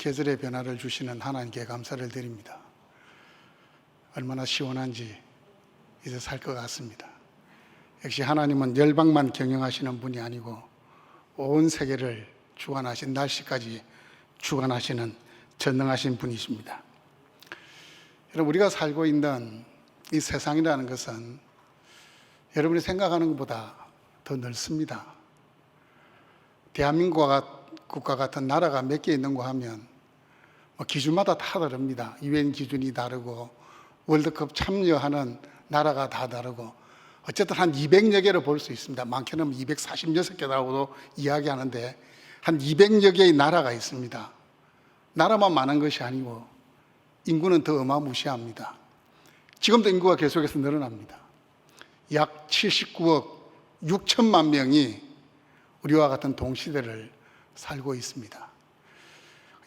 계절의 변화를 주시는 하나님께 감사를 드립니다. 얼마나 시원한지 이제 살 것 같습니다. 역시 하나님은 열방만 경영하시는 분이 아니고 온 세계를 주관하신, 날씨까지 주관하시는 전능하신 분이십니다. 여러분, 우리가 살고 있는 이 세상이라는 것은 여러분이 생각하는 것보다 더 넓습니다. 대한민국 국가 같은 나라가 몇 개 있는가 하면 기준마다 다 다릅니다. UN 기준이 다르고 월드컵 참여하는 나라가 다 다르고 어쨌든 한 200여 개를 볼 수 있습니다. 많게는 246개라고도 이야기하는데 한 200여 개의 나라가 있습니다. 나라만 많은 것이 아니고 인구는 더 어마무시합니다. 지금도 인구가 계속해서 늘어납니다. 약 79억 6천만 명이 우리와 같은 동시대를 살고 있습니다.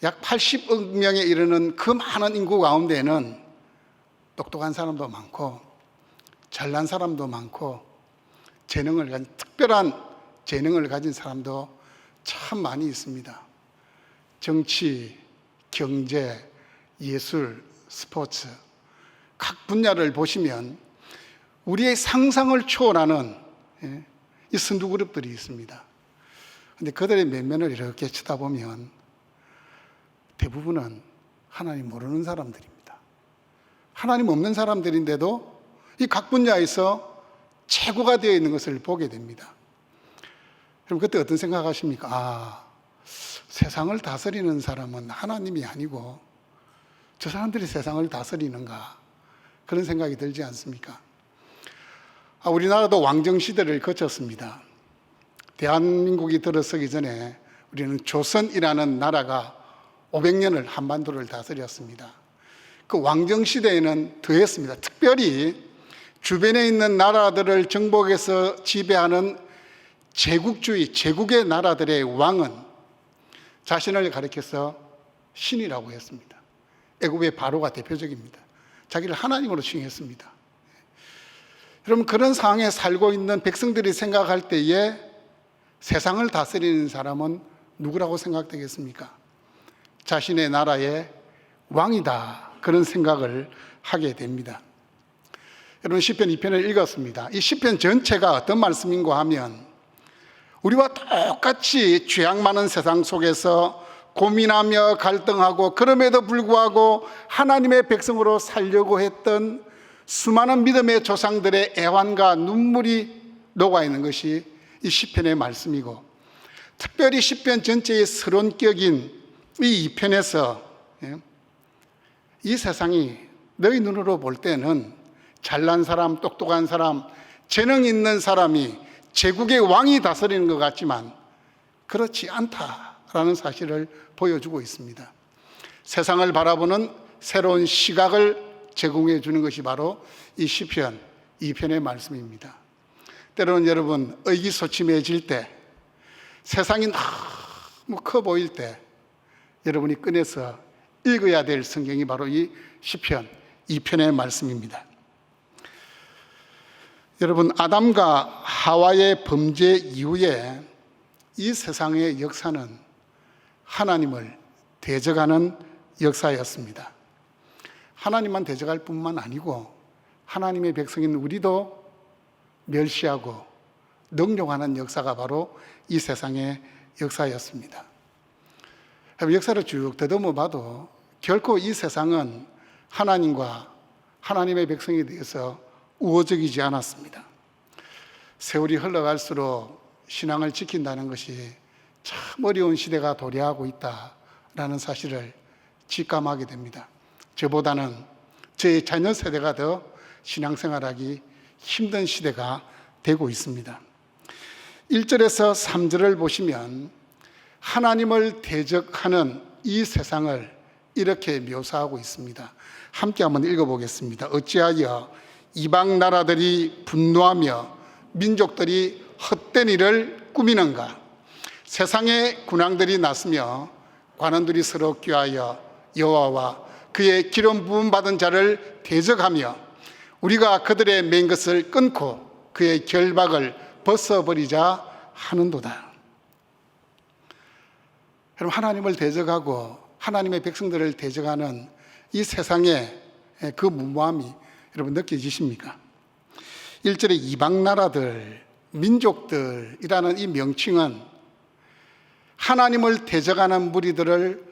약 80억 명에 이르는 그 많은 인구 가운데는 똑똑한 사람도 많고 잘난 사람도 많고 특별한 재능을 가진 사람도 참 많이 있습니다. 정치, 경제, 예술, 스포츠 각 분야를 보시면 우리의 상상을 초월하는 이 선두 그룹들이 있습니다. 그런데 그들의 면면을 이렇게 쳐다보면 대부분은 하나님 모르는 사람들입니다. 하나님 없는 사람들인데도 이 각 분야에서 최고가 되어 있는 것을 보게 됩니다. 그럼 그때 어떤 생각하십니까? 세상을 다스리는 사람은 하나님이 아니고 저 사람들이 세상을 다스리는가? 그런 생각이 들지 않습니까? 우리나라도 왕정시대를 거쳤습니다. 대한민국이 들어서기 전에 우리는 조선이라는 나라가 500년을 한반도를 다스렸습니다. 그 왕정시대에는 더했습니다. 특별히 주변에 있는 나라들을 정복해서 지배하는 제국주의, 제국의 나라들의 왕은 자신을 가리켜서 신이라고 했습니다. 애굽의 바로가 대표적입니다. 자기를 하나님으로 칭했습니다. 여러분, 그런 상황에 살고 있는 백성들이 생각할 때에 세상을 다스리는 사람은 누구라고 생각되겠습니까? 자신의 나라의 왕이다, 그런 생각을 하게 됩니다. 여러분, 시편 2편을 읽었습니다. 이 시편 전체가 어떤 말씀인가 하면 우리와 똑같이 죄악 많은 세상 속에서 고민하며 갈등하고 그럼에도 불구하고 하나님의 백성으로 살려고 했던 수많은 믿음의 조상들의 애환과 눈물이 녹아있는 것이 이 시편의 말씀이고, 특별히 시편 전체의 서론격인 이 2편에서 이 세상이 너희 눈으로 볼 때는 잘난 사람, 똑똑한 사람, 재능 있는 사람이 제국의 왕이 다스리는 것 같지만 그렇지 않다라는 사실을 보여주고 있습니다. 세상을 바라보는 새로운 시각을 제공해 주는 것이 바로 이 시편 2편의 말씀입니다. 때로는 여러분, 의기소침해질 때, 세상이 너무 커 보일 때 여러분이 꺼내서 읽어야 될 성경이 바로 이 시편 2편의 말씀입니다. 여러분, 아담과 하와의 범죄 이후에 이 세상의 역사는 하나님을 대적하는 역사였습니다. 하나님만 대적할 뿐만 아니고 하나님의 백성인 우리도 멸시하고 능욕하는 역사가 바로 이 세상의 역사였습니다. 역사를 쭉 더듬어 봐도 결코 이 세상은 하나님과 하나님의 백성에 대해서 우호적이지 않았습니다. 세월이 흘러갈수록 신앙을 지킨다는 것이 참 어려운 시대가 도래하고 있다라는 사실을 직감하게 됩니다. 저보다는 저의 자녀 세대가 더 신앙생활하기 힘든 시대가 되고 있습니다. 1절에서 3절을 보시면 하나님을 대적하는 이 세상을 이렇게 묘사하고 있습니다. 함께 한번 읽어보겠습니다. 어찌하여 이방 나라들이 분노하며 민족들이 헛된 일을 꾸미는가? 세상의 군왕들이 났으며 관원들이 서로 꾀하여 여호와와 그의 기름 부음 받은 자를 대적하며 우리가 그들의 맨 것을 끊고 그의 결박을 벗어버리자 하는도다. 여러분, 하나님을 대적하고 하나님의 백성들을 대적하는 이 세상의 그 무모함이 여러분 느껴지십니까? 1절에 이방 나라들, 민족들이라는 이 명칭은 하나님을 대적하는 무리들을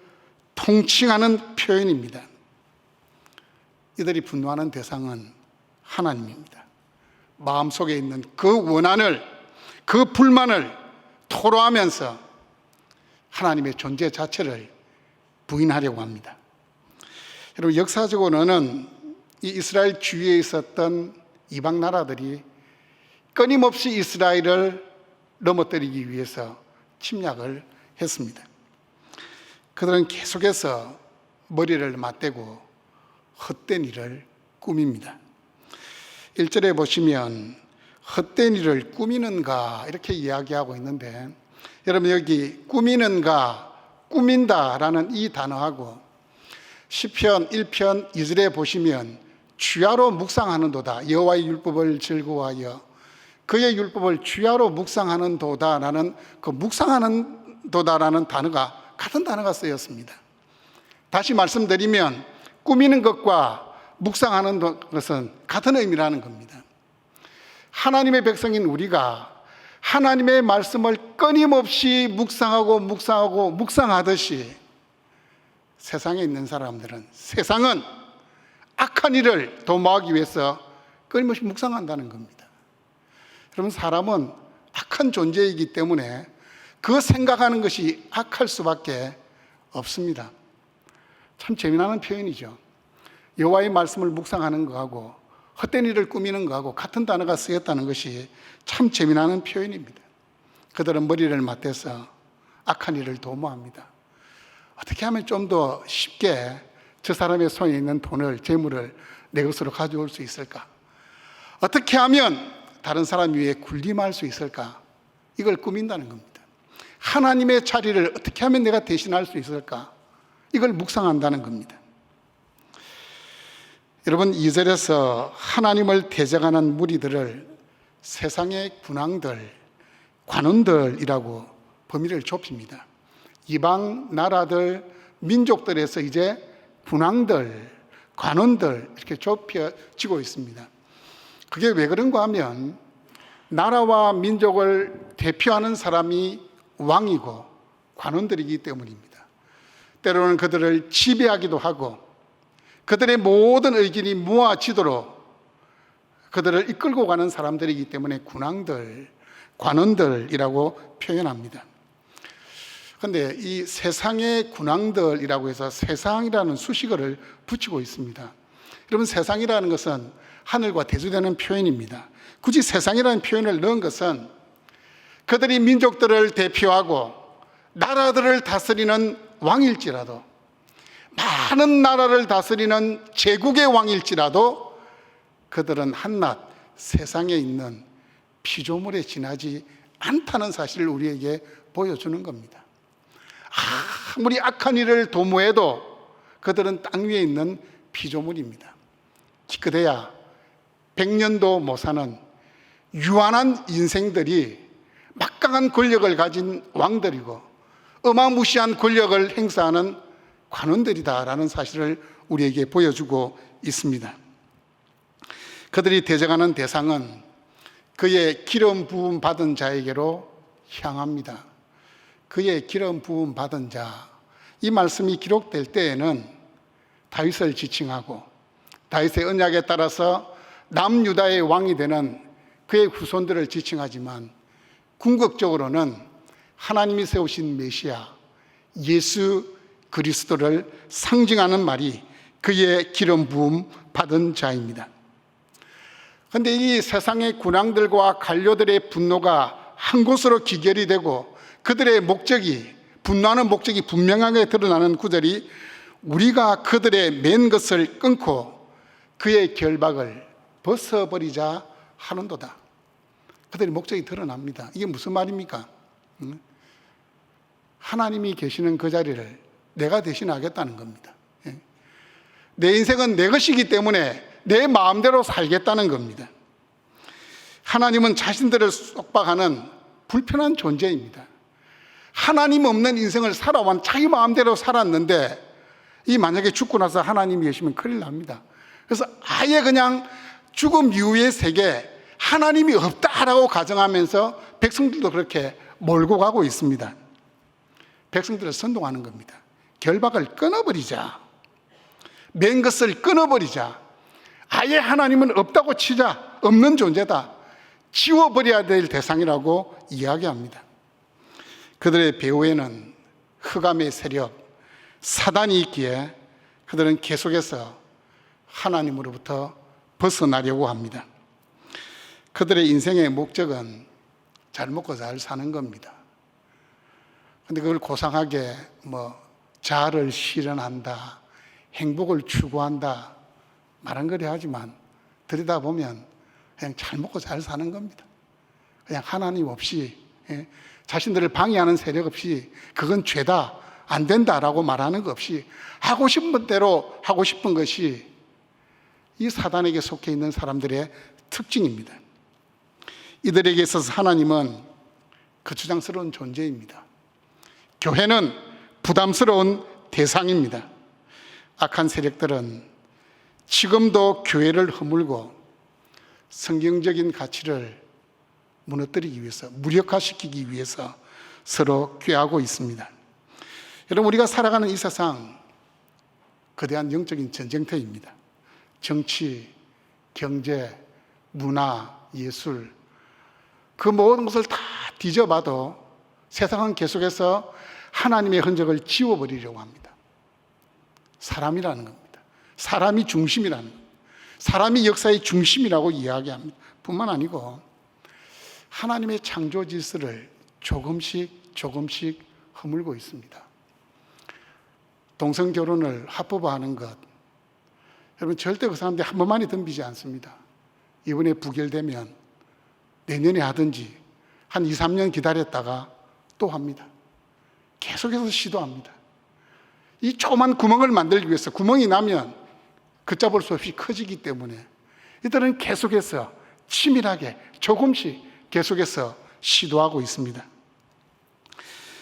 통칭하는 표현입니다. 이들이 분노하는 대상은 하나님입니다. 마음속에 있는 그 원한을, 그 불만을 토로하면서 하나님의 존재 자체를 부인하려고 합니다. 여러분, 역사적으로는 이 이스라엘 주위에 있었던 이방 나라들이 끊임없이 이스라엘을 넘어뜨리기 위해서 침략을 했습니다. 그들은 계속해서 머리를 맞대고 헛된 일을 꾸밉니다. 1절에 보시면 헛된 일을 꾸미는가 이렇게 이야기하고 있는데, 여러분 여기 꾸미는가, 꾸민다라는 이 단어하고 시편 1편 2절에 보시면 주야로 묵상하는도다, 여호와의 율법을 즐거워하여 그의 율법을 주야로 묵상하는도다라는 그 묵상하는도다라는 단어가 같은 단어가 쓰였습니다. 다시 말씀드리면 꾸미는 것과 묵상하는 것은 같은 의미라는 겁니다. 하나님의 백성인 우리가 하나님의 말씀을 끊임없이 묵상하듯이 세상에 있는 사람들은, 세상은 악한 일을 도모하기 위해서 끊임없이 묵상한다는 겁니다. 여러분, 사람은 악한 존재이기 때문에 그 생각하는 것이 악할 수밖에 없습니다. 참 재미나는 표현이죠. 여호와의 말씀을 묵상하는 거하고 헛된 일을 꾸미는 거하고 같은 단어가 쓰였다는 것이 참 재미나는 표현입니다. 그들은 머리를 맞대서 악한 일을 도모합니다. 어떻게 하면 좀 더 쉽게 저 사람의 손에 있는 돈을, 재물을 내 것으로 가져올 수 있을까? 어떻게 하면 다른 사람 위에 군림할 수 있을까? 이걸 꾸민다는 겁니다. 하나님의 자리를 어떻게 하면 내가 대신할 수 있을까? 이걸 묵상한다는 겁니다. 여러분, 2절에서 하나님을 대적하는 무리들을 세상의 군왕들, 관원들이라고 범위를 좁힙니다. 이방 나라들, 민족들에서 이제 군왕들, 관원들 이렇게 좁혀지고 있습니다. 그게 왜 그런가 하면 나라와 민족을 대표하는 사람이 왕이고 관원들이기 때문입니다. 때로는 그들을 지배하기도 하고 그들의 모든 의견이 모아지도록 그들을 이끌고 가는 사람들이기 때문에 군왕들, 관원들이라고 표현합니다. 그런데 이 세상의 군왕들이라고 해서 세상이라는 수식어를 붙이고 있습니다. 여러분, 세상이라는 것은 하늘과 대조되는 표현입니다. 굳이 세상이라는 표현을 넣은 것은 그들이 민족들을 대표하고 나라들을 다스리는 왕일지라도, 많은 나라를 다스리는 제국의 왕일지라도 그들은 한낱 세상에 있는 피조물에 지나지 않다는 사실을 우리에게 보여주는 겁니다. 아무리 악한 일을 도모해도 그들은 땅 위에 있는 피조물입니다. 그대야 100년도 못 사는 유한한 인생들이 막강한 권력을 가진 왕들이고 어마무시한 권력을 행사하는 관원들이다라는 사실을 우리에게 보여주고 있습니다. 그들이 대적하는 대상은 그의 기름 부음 받은 자에게로 향합니다. 그의 기름 부음 받은 자, 이 말씀이 기록될 때에는 다윗을 지칭하고 다윗의 언약에 따라서 남유다의 왕이 되는 그의 후손들을 지칭하지만 궁극적으로는 하나님이 세우신 메시아 예수 그리스도를 상징하는 말이 그의 기름 부음 받은 자입니다. 그런데 이 세상의 군왕들과 관료들의 분노가 한 곳으로 기결이 되고 그들의 목적이, 분노하는 목적이 분명하게 드러나는 구절이 우리가 그들의 맨 것을 끊고 그의 결박을 벗어버리자 하는도다. 그들의 목적이 드러납니다. 이게 무슨 말입니까? 하나님이 계시는 그 자리를 내가 대신하겠다는 겁니다. 내 인생은 내 것이기 때문에 내 마음대로 살겠다는 겁니다. 하나님은 자신들을 속박하는 불편한 존재입니다. 하나님 없는 인생을 살아온 자기 마음대로 살았는데 이 만약에 죽고 나서 하나님이 계시면 큰일 납니다. 그래서 아예 그냥 죽음 이후의 세계 하나님이 없다라고 가정하면서 백성들도 그렇게 몰고 가고 있습니다. 백성들을 선동하는 겁니다. 결박을 끊어버리자. 맨 것을 끊어버리자. 아예 하나님은 없다고 치자. 없는 존재다. 지워버려야 될 대상이라고 이야기합니다. 그들의 배후에는 흑암의 세력, 사단이 있기에 그들은 계속해서 하나님으로부터 벗어나려고 합니다. 그들의 인생의 목적은 잘 먹고 잘 사는 겁니다. 근데 그걸 고상하게 자아를 실현한다, 행복을 추구한다, 말한거리 하지만 들여다보면 그냥 잘 먹고 잘 사는 겁니다. 그냥 하나님 없이, 자신들을 방해하는 세력 없이 그건 죄다, 안 된다라고 말하는 것 없이 하고 싶은 대로 하고 싶은 것이 이 사단에게 속해 있는 사람들의 특징입니다. 이들에게 있어서 하나님은 거추장스러운 존재입니다. 교회는 부담스러운 대상입니다. 악한 세력들은 지금도 교회를 허물고 성경적인 가치를 무너뜨리기 위해서, 무력화시키기 위해서 서로 꾀하고 있습니다. 여러분, 우리가 살아가는 이 세상 거대한 영적인 전쟁터입니다. 정치, 경제, 문화, 예술, 그 모든 것을 다 뒤져봐도 세상은 계속해서 하나님의 흔적을 지워버리려고 합니다. 사람이라는 겁니다. 사람이 중심이라는 겁니다. 사람이 역사의 중심이라고 이야기합니다. 뿐만 아니고 하나님의 창조 질서를 조금씩 허물고 있습니다. 동성 결혼을 합법화하는 것, 여러분 절대 그 사람들이 한 번만에 덤비지 않습니다. 이번에 부결되면 내년에 하든지 한 2, 3년 기다렸다가 또 합니다. 계속해서 시도합니다. 이 조그만 구멍을 만들기 위해서, 구멍이 나면 걷잡을 수 없이 커지기 때문에 이들은 계속해서 치밀하게 조금씩 계속해서 시도하고 있습니다.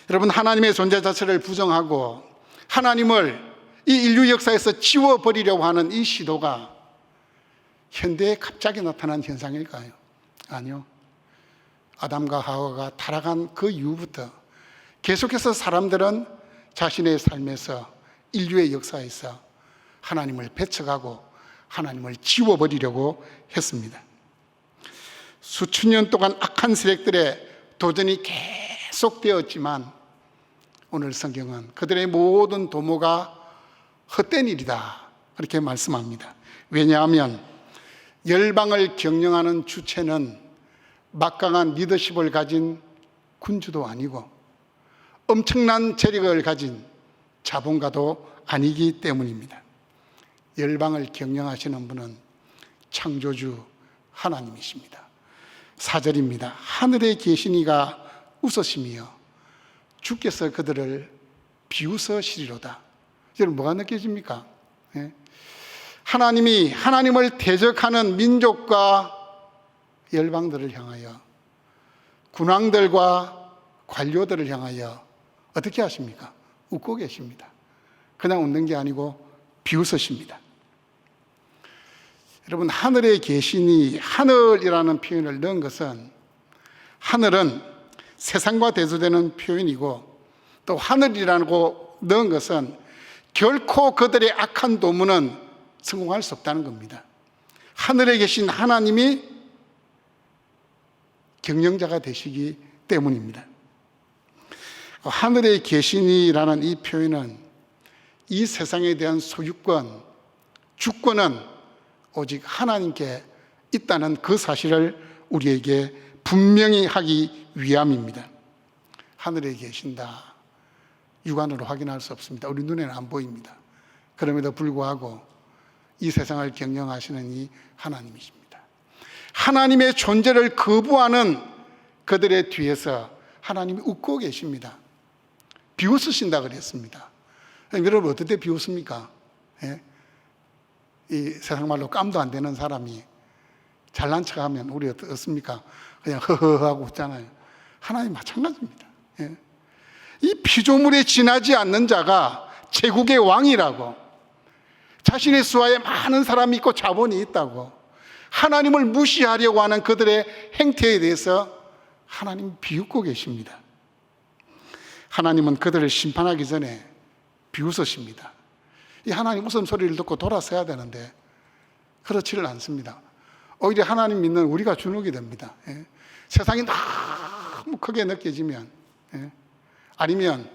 여러분, 하나님의 존재 자체를 부정하고 하나님을 이 인류 역사에서 지워버리려고 하는 이 시도가 현대에 갑자기 나타난 현상일까요? 아니요. 아담과 하와가 타락한 그 이후부터 계속해서 사람들은 자신의 삶에서, 인류의 역사에서 하나님을 배척하고 하나님을 지워버리려고 했습니다. 수천 년 동안 악한 세력들의 도전이 계속되었지만 오늘 성경은 그들의 모든 도모가 헛된 일이다, 그렇게 말씀합니다. 왜냐하면 열방을 경영하는 주체는 막강한 리더십을 가진 군주도 아니고 엄청난 재력을 가진 자본가도 아니기 때문입니다. 열방을 경영하시는 분은 창조주 하나님이십니다. 4절입니다. 하늘에 계신 이가 웃으시며 주께서 그들을 비웃으시리로다. 여러분, 뭐가 느껴집니까? 하나님이 하나님을 대적하는 민족과 열방들을 향하여, 군왕들과 관료들을 향하여 어떻게 하십니까? 웃고 계십니다. 그냥 웃는 게 아니고 비웃으십니다. 여러분, 하늘에 계시니, 하늘이라는 표현을 넣은 것은, 하늘은 세상과 대조되는 표현이고, 또 하늘이라고 넣은 것은 결코 그들의 악한 도모는 성공할 수 없다는 겁니다. 하늘에 계신 하나님이 경영자가 되시기 때문입니다. 하늘에 계시니라는 이 표현은 이 세상에 대한 소유권, 주권은 오직 하나님께 있다는 그 사실을 우리에게 분명히 하기 위함입니다. 하늘에 계신다, 육안으로 확인할 수 없습니다. 우리 눈에는 안 보입니다. 그럼에도 불구하고 이 세상을 경영하시는 이 하나님이십니다. 하나님의 존재를 거부하는 그들의 뒤에서 하나님이 웃고 계십니다. 비웃으신다 그랬습니다. 여러분, 어떨 때 비웃습니까? 이 세상 말로 깜도 안 되는 사람이 잘난 척하면 우리 어떻습니까? 그냥 허허허 하고 웃잖아요. 하나님 마찬가지입니다. 이 피조물에 지나지 않는 자가 제국의 왕이라고, 자신의 수하에 많은 사람이 있고 자본이 있다고, 하나님을 무시하려고 하는 그들의 행태에 대해서 하나님 비웃고 계십니다. 하나님은 그들을 심판하기 전에 비웃으십니다. 이 하나님 웃음소리를 듣고 돌아서야 되는데 그렇지를 않습니다. 오히려 하나님 믿는 우리가 주눅이 됩니다. 세상이 너무 크게 느껴지면, 아니면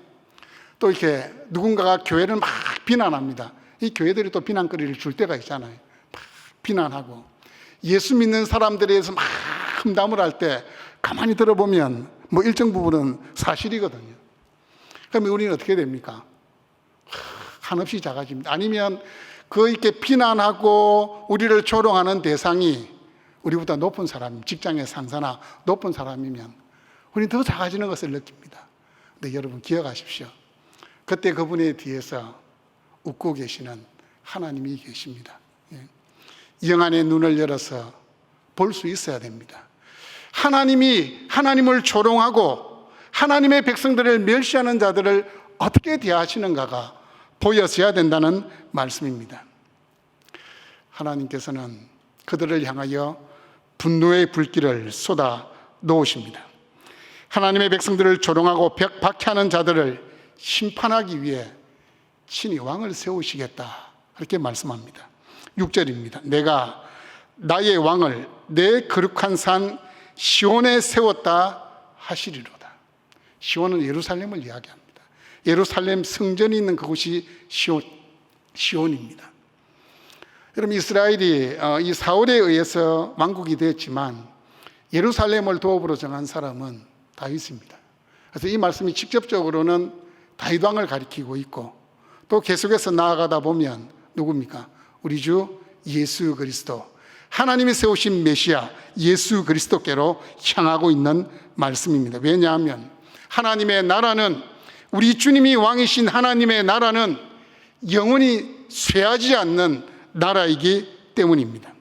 또 이렇게 누군가가 교회를 막 비난합니다. 이 교회들이 또 비난거리를 줄 때가 있잖아요. 막 비난하고 예수 믿는 사람들에 대해서 막 험담을 할 때 가만히 들어보면 뭐 일정 부분은 사실이거든요. 그러면 우리는 어떻게 됩니까? 한없이 작아집니다. 아니면 그 이렇게 비난하고 우리를 조롱하는 대상이 우리보다 높은 사람, 직장의 상사나 높은 사람이면 우리는 더 작아지는 것을 느낍니다. 근데 여러분 기억하십시오. 그때 그분의 뒤에서 웃고 계시는 하나님이 계십니다. 영안의 눈을 열어서 볼 수 있어야 됩니다. 하나님이 하나님을 조롱하고 하나님의 백성들을 멸시하는 자들을 어떻게 대하시는가가 보여져야 된다는 말씀입니다. 하나님께서는 그들을 향하여 분노의 불길을 쏟아 놓으십니다. 하나님의 백성들을 조롱하고 박해하는 자들을 심판하기 위해 친히 왕을 세우시겠다, 그렇게 말씀합니다. 6절입니다. 내가 나의 왕을 내 거룩한 산 시온에 세웠다 하시리로다. 시온은 예루살렘을 이야기합니다. 예루살렘 성전이 있는 그곳이 시온입니다. 여러분, 이스라엘이 이 사울에 의해서 왕국이 되었지만 예루살렘을 도읍으로 정한 사람은 다윗입니다. 그래서 이 말씀이 직접적으로는 다윗 왕을 가리키고 있고, 또 계속해서 나아가다 보면 누굽니까? 우리 주 예수 그리스도, 하나님이 세우신 메시아 예수 그리스도께로 향하고 있는 말씀입니다. 왜냐하면 하나님의 나라는, 우리 주님이 왕이신 하나님의 나라는 영원히 쇠하지 않는 나라이기 때문입니다.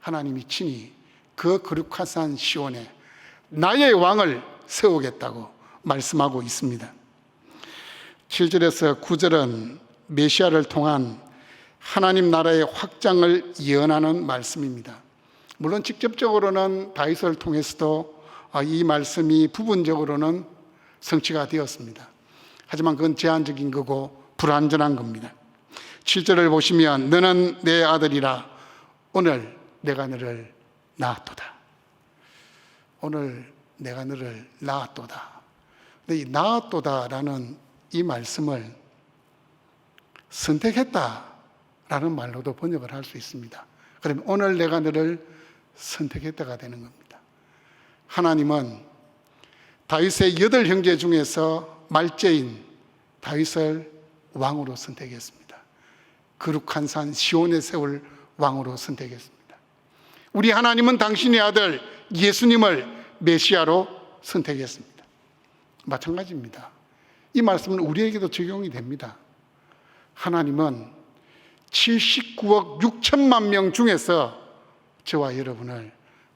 하나님이 친히 그 거룩한 산 시온에 나의 왕을 세우겠다고 말씀하고 있습니다. 7절에서 9절은 메시아를 통한 하나님 나라의 확장을 예언하는 말씀입니다. 물론 직접적으로는 다윗을 통해서도 이 말씀이 부분적으로는 성취가 되었습니다. 하지만 그건 제한적인 거고 불완전한 겁니다. 7절을 보시면 너는 내 아들이라 오늘 내가 너를 낳았도다. 오늘 내가 너를 낳았도다. 근데 이 낳았도다라는 이 말씀을 선택했다라는 말로도 번역을 할 수 있습니다. 그러면 오늘 내가 너를 선택했다가 되는 겁니다. 하나님은 다윗의 8 형제 중에서 말째인 다윗을 왕으로 선택했습니다. 거룩한 산 시온에 세울 왕으로 선택했습니다. 우리 하나님은 당신의 아들 예수님을 메시아로 선택했습니다. 마찬가지입니다. 이 말씀은 우리에게도 적용이 됩니다. 하나님은 79억 6천만 명 중에서 저와 여러분을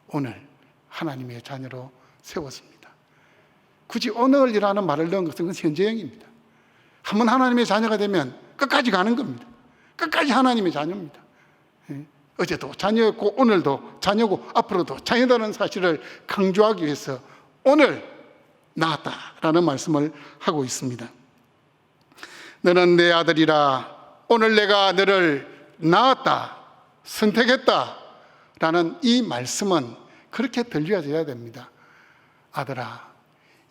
오늘 하나님의 자녀로 세웠습니다. 굳이 오늘이라는 말을 넣은 것은 그건 현재형입니다. 한번 하나님의 자녀가 되면 끝까지 가는 겁니다. 끝까지 하나님의 자녀입니다. 어제도 자녀였고 오늘도 자녀고 앞으로도 자녀다는 사실을 강조하기 위해서 오늘 낳았다라는 말씀을 하고 있습니다. 너는 내 아들이라 오늘 내가 너를 낳았다, 선택했다 라는 이 말씀은 그렇게 들려져야 됩니다. 아들아,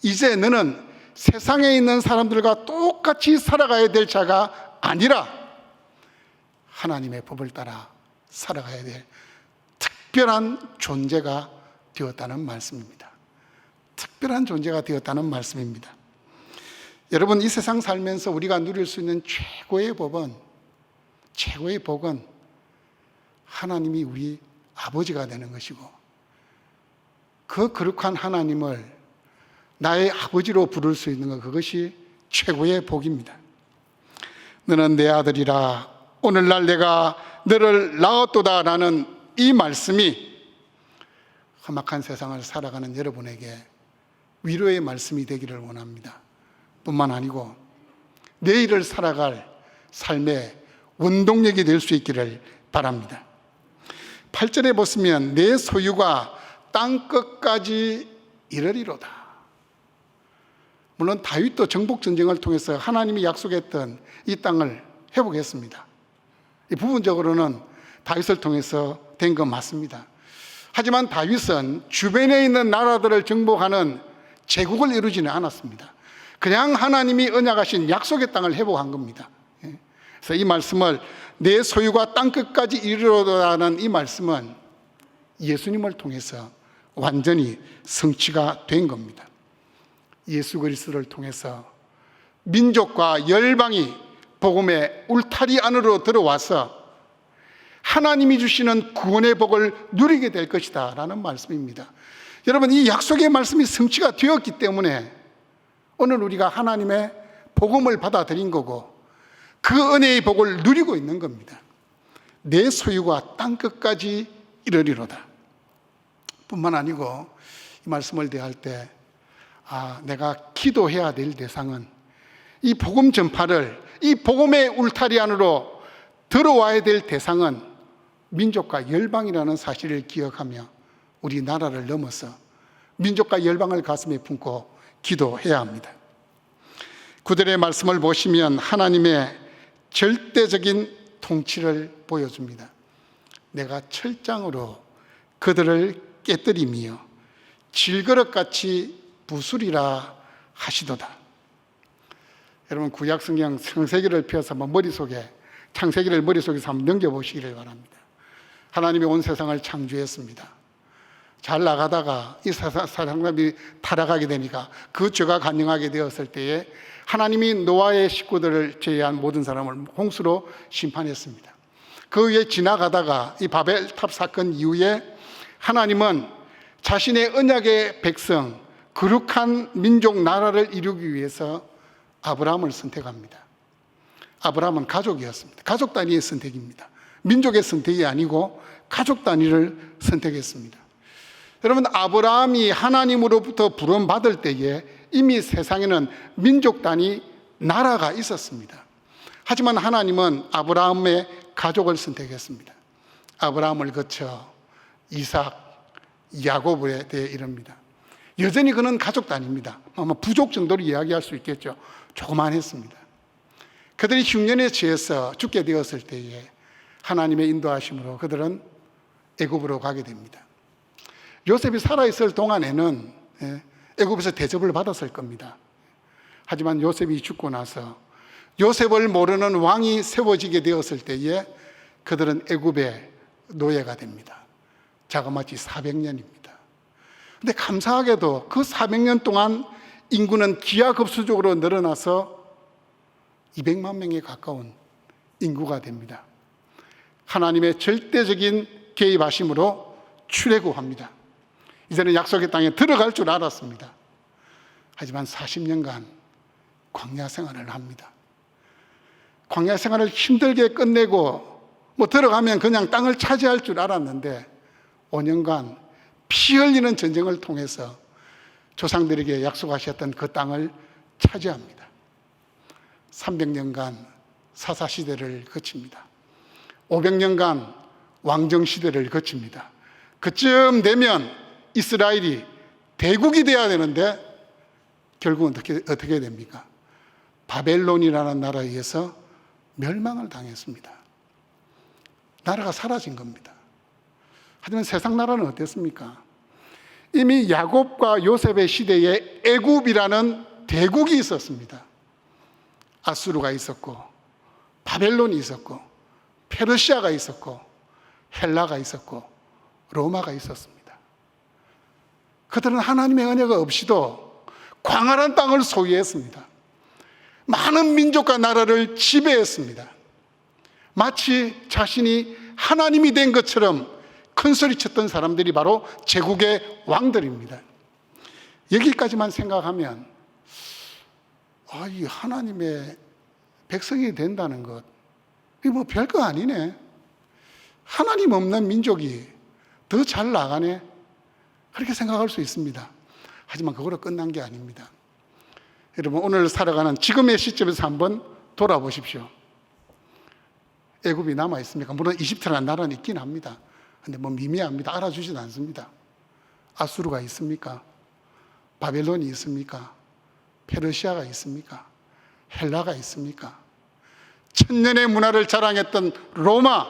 이제 너는 세상에 있는 사람들과 똑같이 살아가야 될 자가 아니라 하나님의 법을 따라 살아가야 될 특별한 존재가 되었다는 말씀입니다. 특별한 존재가 되었다는 말씀입니다. 여러분, 이 세상 살면서 우리가 누릴 수 있는 최고의 복은 하나님이 우리 아버지가 되는 것이고, 그 거룩한 하나님을 나의 아버지로 부를 수 있는 것, 그것이 최고의 복입니다. 너는 내 아들이라 오늘날 내가 너를 낳았도다 라는 이 말씀이 험악한 세상을 살아가는 여러분에게 위로의 말씀이 되기를 원합니다. 뿐만 아니고 내일을 살아갈 삶의 원동력이 될 수 있기를 바랍니다. 8절에 보시면 내 소유가 땅끝까지 이르리로다. 물론 다윗도 정복전쟁을 통해서 하나님이 약속했던 이 땅을 회복했습니다. 부분적으로는 다윗을 통해서 된 건 맞습니다. 하지만 다윗은 주변에 있는 나라들을 정복하는 제국을 이루지는 않았습니다. 그냥 하나님이 언약하신 약속의 땅을 회복한 겁니다. 그래서 이 말씀을 내 소유가 땅끝까지 이르러다는 이 말씀은 예수님을 통해서 완전히 성취가 된 겁니다. 예수 그리스도를 통해서 민족과 열방이 복음의 울타리 안으로 들어와서 하나님이 주시는 구원의 복을 누리게 될 것이다 라는 말씀입니다. 여러분, 이 약속의 말씀이 성취가 되었기 때문에 오늘 우리가 하나님의 복음을 받아들인 거고 그 은혜의 복을 누리고 있는 겁니다. 내 소유가 땅끝까지 이르리로다. 뿐만 아니고 이 말씀을 대할 때 내가 기도해야 될 대상은 이 복음 전파를, 이 복음의 울타리 안으로 들어와야 될 대상은 민족과 열방이라는 사실을 기억하며 우리 나라를 넘어서 민족과 열방을 가슴에 품고 기도해야 합니다. 9절의 말씀을 보시면 하나님의 절대적인 통치를 보여줍니다. 내가 철장으로 그들을 깨뜨리며 질그릇같이 부수리라 하시도다. 여러분, 구약성경 창세기를 펴서 창세기를 머릿속에서 한번 넘겨보시기를 바랍니다. 하나님이 온 세상을 창조했습니다. 잘 나가다가 이 사람이 타락하게 되니까 그 죄가 간영하게 되었을 때에 하나님이 노아의 식구들을 제외한 모든 사람을 홍수로 심판했습니다. 그 위에 지나가다가 이 바벨탑 사건 이후에 하나님은 자신의 언약의 백성, 거룩한 민족 나라를 이루기 위해서 아브라함을 선택합니다. 아브라함은 가족이었습니다. 가족 단위의 선택입니다. 민족의 선택이 아니고 가족 단위를 선택했습니다. 여러분, 아브라함이 하나님으로부터 부름받을 때에 이미 세상에는 민족 단위 나라가 있었습니다. 하지만 하나님은 아브라함의 가족을 선택했습니다. 아브라함을 거쳐 이삭, 야곱에 대해 이릅니다. 여전히 그는 가족 단위입니다. 아마 부족 정도로 이야기할 수 있겠죠. 조그만했습니다. 그들이 흉년에 취해서 죽게 되었을 때에 하나님의 인도하심으로 그들은 애굽으로 가게 됩니다. 요셉이 살아있을 동안에는 애굽에서 대접을 받았을 겁니다. 하지만 요셉이 죽고 나서 요셉을 모르는 왕이 세워지게 되었을 때에 그들은 애굽의 노예가 됩니다. 자그마치 400년입니다. 근데 감사하게도 그 400년 동안 인구는 기하급수적으로 늘어나서 200만 명에 가까운 인구가 됩니다. 하나님의 절대적인 개입하심으로 출애굽합니다. 이제는 약속의 땅에 들어갈 줄 알았습니다. 하지만 40년간 광야 생활을 합니다. 광야 생활을 힘들게 끝내고 들어가면 그냥 땅을 차지할 줄 알았는데 5년간 피 흘리는 전쟁을 통해서 조상들에게 약속하셨던 그 땅을 차지합니다. 300년간 사사시대를 거칩니다. 500년간 왕정시대를 거칩니다. 그쯤 되면 이스라엘이 대국이 되어야 되는데 결국은 어떻게 됩니까? 바벨론이라는 나라에 의해서 멸망을 당했습니다. 나라가 사라진 겁니다. 하지만 세상 나라는 어땠습니까? 이미 야곱과 요셉의 시대에 애굽이라는 대국이 있었습니다. 아수르가 있었고 바벨론이 있었고 페르시아가 있었고 헬라가 있었고 로마가 있었습니다. 그들은 하나님의 은혜가 없이도 광활한 땅을 소유했습니다. 많은 민족과 나라를 지배했습니다. 마치 자신이 하나님이 된 것처럼 큰 소리 쳤던 사람들이 바로 제국의 왕들입니다. 여기까지만 생각하면 이 하나님의 백성이 된다는 것, 이게 별거 아니네. 하나님 없는 민족이 더 잘 나가네. 그렇게 생각할 수 있습니다. 하지만 그거로 끝난 게 아닙니다. 여러분 오늘 살아가는 지금의 시점에서 한번 돌아보십시오. 애굽이 남아 있습니까? 물론 이집트라는 나라는 있긴 합니다. 근데 뭐 미미합니다. 알아주지도 않습니다. 아수르가 있습니까? 바벨론이 있습니까? 페르시아가 있습니까? 헬라가 있습니까? 천년의 문화를 자랑했던 로마,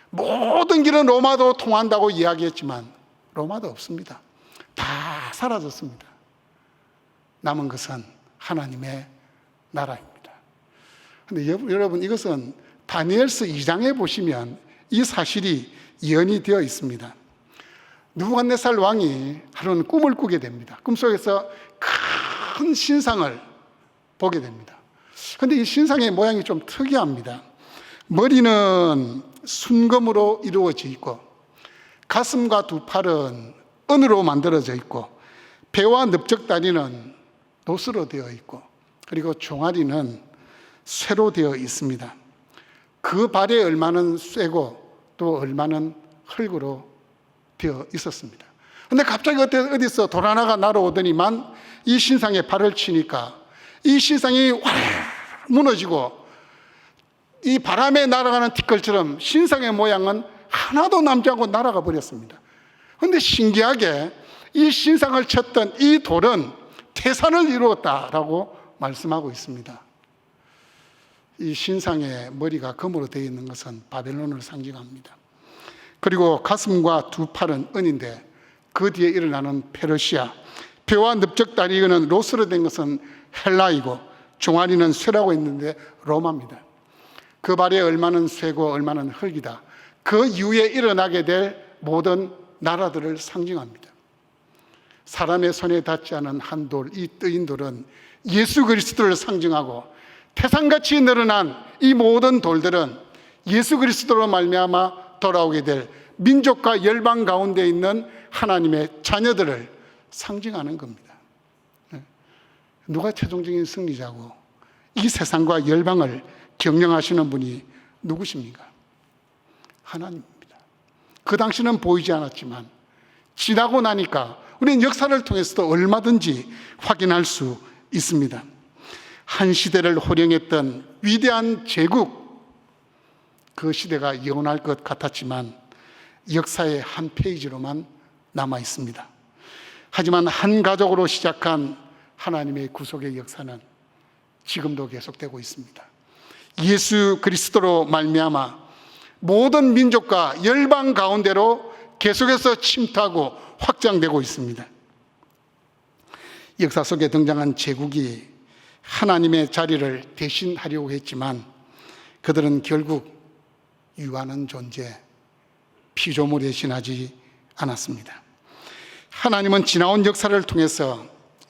모든 길은 로마도 통한다고 이야기했지만 로마도 없습니다. 다 사라졌습니다. 남은 것은 하나님의 나라입니다. 그런데 여러분, 이것은 다니엘서 2장에 보시면 이 사실이 예언이 되어 있습니다. 느부갓네살 왕이 하루는 꿈을 꾸게 됩니다. 꿈속에서 큰 신상을 보게 됩니다. 그런데 이 신상의 모양이 좀 특이합니다. 머리는 순금으로 이루어져 있고 가슴과 두 팔은 은으로 만들어져 있고 배와 넓적다리는 노스로 되어 있고 그리고 종아리는 쇠로 되어 있습니다. 그 발의 얼마는 쇠고 또 얼마는 흙으로 되어 있었습니다. 그런데 갑자기 어디서 돌 하나가 날아오더니만 이 신상에 발을 치니까 이 신상이 확 무너지고 이 바람에 날아가는 티끌처럼 신상의 모양은 하나도 남지 않고 날아가 버렸습니다. 그런데 신기하게 이 신상을 쳤던 이 돌은 태산을 이루었다라고 말씀하고 있습니다. 이 신상의 머리가 금으로 되어 있는 것은 바벨론을 상징합니다. 그리고 가슴과 두 팔은 은인데 그 뒤에 일어나는 페르시아, 배와 넓적다리는 로스로 된 것은 헬라이고 종아리는 쇠라고 했는데 로마입니다. 그 발에 얼마는 쇠고 얼마는 흙이다. 그 이후에 일어나게 될 모든 나라들을 상징합니다. 사람의 손에 닿지 않은 한 돌, 이 뜨인 돌은 예수 그리스도를 상징하고 태산같이 늘어난 이 모든 돌들은 예수 그리스도로 말미암아 돌아오게 될 민족과 열방 가운데 있는 하나님의 자녀들을 상징하는 겁니다. 누가 최종적인 승리자고 이 세상과 열방을 경영하시는 분이 누구십니까? 하나님입니다. 그 당시는 보이지 않았지만 지나고 나니까 우리는 역사를 통해서도 얼마든지 확인할 수 있습니다. 한 시대를 호령했던 위대한 제국, 그 시대가 영원할 것 같았지만 역사의 한 페이지로만 남아 있습니다. 하지만 한 가족으로 시작한 하나님의 구속의 역사는 지금도 계속되고 있습니다. 예수 그리스도로 말미암아 모든 민족과 열방 가운데로 계속해서 침투하고 확장되고 있습니다. 역사 속에 등장한 제국이 하나님의 자리를 대신하려고 했지만 그들은 결국 유하는 존재, 피조물에 대신하지 않았습니다. 하나님은 지나온 역사를 통해서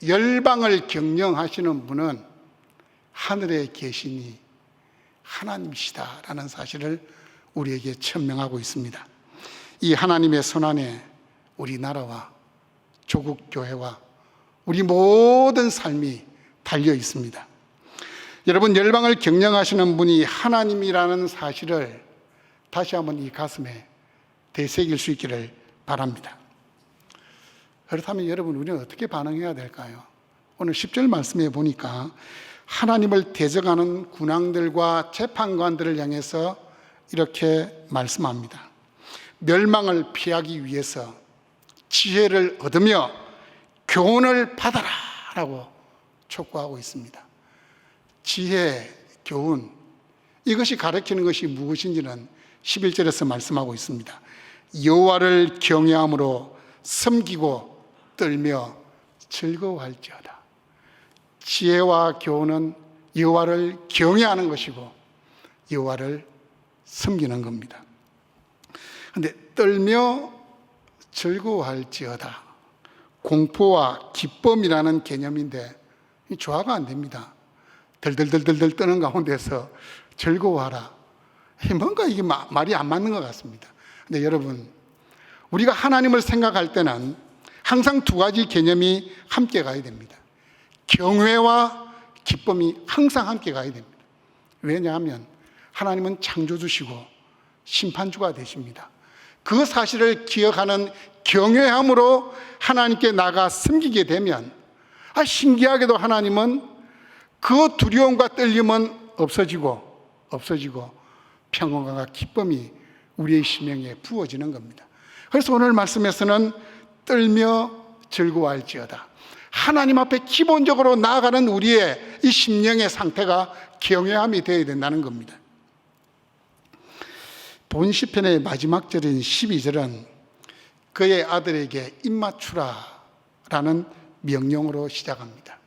열방을 경영하시는 분은 하늘에 계시니 하나님이시다라는 사실을 우리에게 천명하고 있습니다. 이 하나님의 손안에 우리나라와 조국교회와 우리 모든 삶이 달려 있습니다. 여러분, 열방을 경영하시는 분이 하나님이라는 사실을 다시 한번 이 가슴에 되새길 수 있기를 바랍니다. 그렇다면 여러분, 우리는 어떻게 반응해야 될까요? 오늘 10절 말씀에 보니까 하나님을 대적하는 군왕들과 재판관들을 향해서 이렇게 말씀합니다. 멸망을 피하기 위해서 지혜를 얻으며 교훈을 받아라 라고 촉구하고 있습니다. 지혜, 교훈, 이것이 가르치는 것이 무엇인지는 11절에서 말씀하고 있습니다. 여호와를 경외함으로 섬기고 떨며 즐거워할지어다. 지혜와 교훈은 여호와를 경외하는 것이고 여호와를 섬기는 겁니다. 그런데 떨며 즐거워할지어다, 공포와 기쁨이라는 개념인데 조화가 안 됩니다. 덜덜덜덜 떠는 가운데서 즐거워하라, 뭔가 이게 말이 안 맞는 것 같습니다. 근데 여러분, 우리가 하나님을 생각할 때는 항상 두 가지 개념이 함께 가야 됩니다. 경외와 기쁨이 항상 함께 가야 됩니다. 왜냐하면 하나님은 창조주시고 심판주가 되십니다. 그 사실을 기억하는 경외함으로 하나님께 나가 섬기게 되면 신기하게도 하나님은 그 두려움과 떨림은 없어지고 평안과 기쁨이 우리의 심령에 부어지는 겁니다. 그래서 오늘 말씀에서는 떨며 즐거워할지어다. 하나님 앞에 기본적으로 나아가는 우리의 이 심령의 상태가 경외함이 되어야 된다는 겁니다. 본 시편의 마지막 절인 12절은 그의 아들에게 입맞추라 라는 명령으로 시작합니다.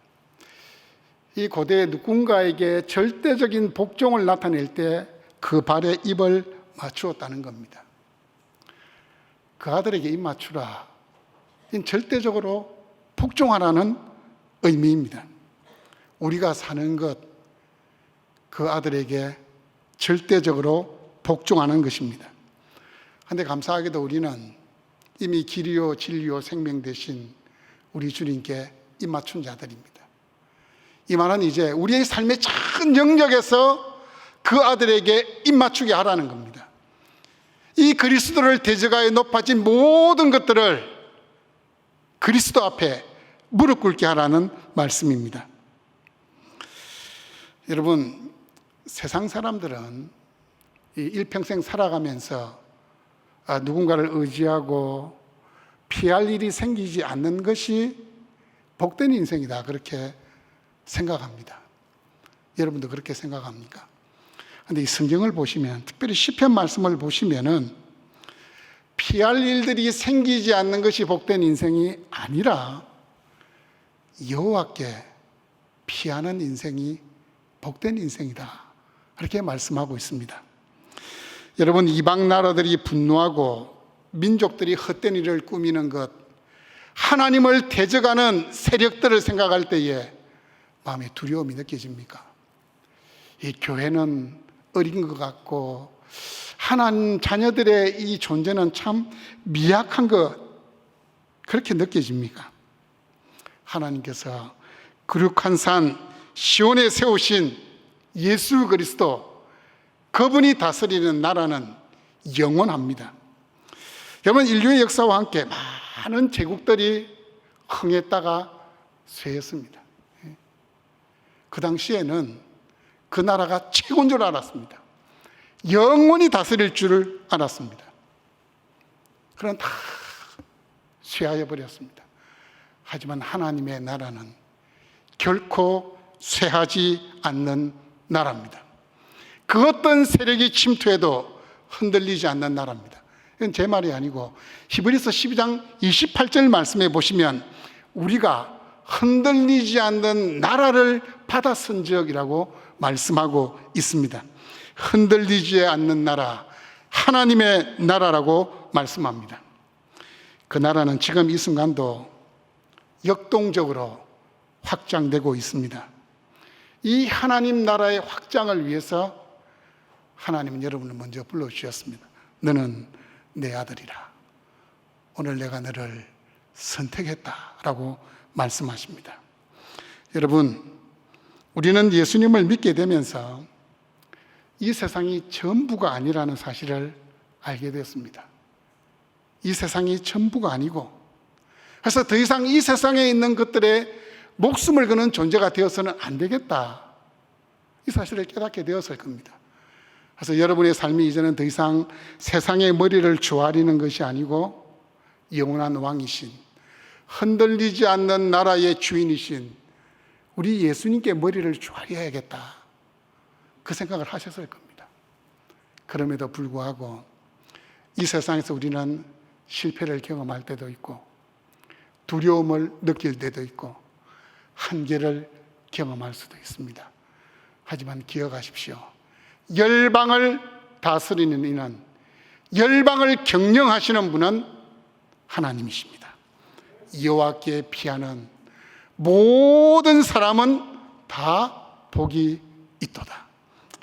이 고대 누군가에게 절대적인 복종을 나타낼 때 그 발에 입을 맞추었다는 겁니다. 그 아들에게 입 맞추라. 이는 절대적으로 복종하라는 의미입니다. 우리가 사는 것, 그 아들에게 절대적으로 복종하는 것입니다. 그런데 감사하게도 우리는 이미 길이요 진리요 생명 되신 우리 주님께 입 맞춘 자들입니다. 이 말은 이제 우리의 삶의 전 영역에서 그 아들에게 입 맞추게 하라는 겁니다. 이 그리스도를 대적하여 높아진 모든 것들을 그리스도 앞에 무릎 꿇게 하라는 말씀입니다. 여러분, 세상 사람들은 이 일평생 살아가면서 누군가를 의지하고 피할 일이 생기지 않는 것이 복된 인생이다, 그렇게 생각합니다. 여러분도 그렇게 생각합니까? 그런데 이 성경을 보시면, 특별히 시편 말씀을 보시면은 피할 일들이 생기지 않는 것이 복된 인생이 아니라 여호와께 피하는 인생이 복된 인생이다, 그렇게 말씀하고 있습니다. 여러분, 이방 나라들이 분노하고 민족들이 헛된 일을 꾸미는 것, 하나님을 대적하는 세력들을 생각할 때에 마음에 두려움이 느껴집니까? 이 교회는 어린 것 같고 하나님 자녀들의 이 존재는 참 미약한 것, 그렇게 느껴집니까? 하나님께서 거룩한 산 시온에 세우신 예수 그리스도, 그분이 다스리는 나라는 영원합니다. 여러분, 인류의 역사와 함께 많은 제국들이 흥했다가 쇠했습니다. 그 당시에는 그 나라가 최고인 줄 알았습니다. 영원히 다스릴 줄을 알았습니다. 그러나 다 쇠하여 버렸습니다. 하지만 하나님의 나라는 결코 쇠하지 않는 나라입니다. 그 어떤 세력이 침투해도 흔들리지 않는 나라입니다. 이건 제 말이 아니고 히브리서 12장 28절 말씀에 보시면 우리가 흔들리지 않는 나라를 받았은 적이라고 말씀하고 있습니다. 흔들리지 않는 나라, 하나님의 나라라고 말씀합니다. 그 나라는 지금 이 순간도 역동적으로 확장되고 있습니다. 이 하나님 나라의 확장을 위해서 하나님은 여러분을 먼저 불러주셨습니다. 너는 내 아들이라. 오늘 내가 너를 선택했다라고 말씀하십니다. 여러분, 우리는 예수님을 믿게 되면서 이 세상이 전부가 아니라는 사실을 알게 되었습니다. 이 세상이 전부가 아니고, 그래서 더 이상 이 세상에 있는 것들에 목숨을 거는 존재가 되어서는 안 되겠다, 이 사실을 깨닫게 되었을 겁니다. 그래서 여러분의 삶이 이제는 더 이상 세상의 머리를 조아리는 것이 아니고 영원한 왕이신, 흔들리지 않는 나라의 주인이신 우리 예수님께 머리를 조아려야겠다, 그 생각을 하셨을 겁니다. 그럼에도 불구하고 이 세상에서 우리는 실패를 경험할 때도 있고 두려움을 느낄 때도 있고 한계를 경험할 수도 있습니다. 하지만 기억하십시오. 열방을 다스리는 이는, 열방을 경영하시는 분은 하나님이십니다. 여호와께 피하는 모든 사람은 다 복이 있도다.